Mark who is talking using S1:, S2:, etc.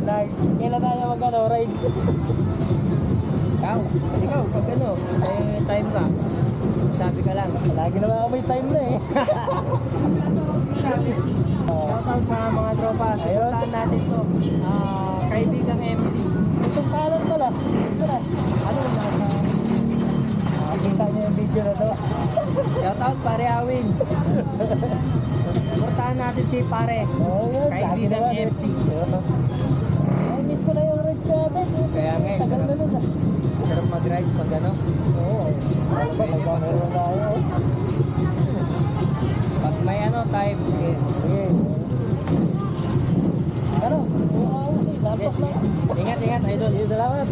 S1: Kailan tayo mag-ano, ride?
S2: Ikaw, pag ano, may time ka, sabi ka lang.
S1: Lagi naman ako may time na eh.
S2: Shoutout sa mga tropa, supportahan natin to. Kaibigang MC.
S1: Itong kanan pala. Ito na.
S2: Ano na?
S1: Nakikita niyo yung video na to.
S2: Shoutout pare Awin. Supportahan natin si pare.
S1: Yun.
S2: Kaibigang
S1: Lagi naman
S2: MC.
S1: Ay, miss ko na yung rides natin.
S2: Kaya nga eh,
S1: Tagal na nun ah.
S2: sarap mag-ride pag ano.
S1: Oo. Ano ba? Magpameron tayo.
S2: Pag may ano, time. Sige.
S1: Sige. Ano? Tapos na.
S2: Ingat, idol.
S1: Salamat.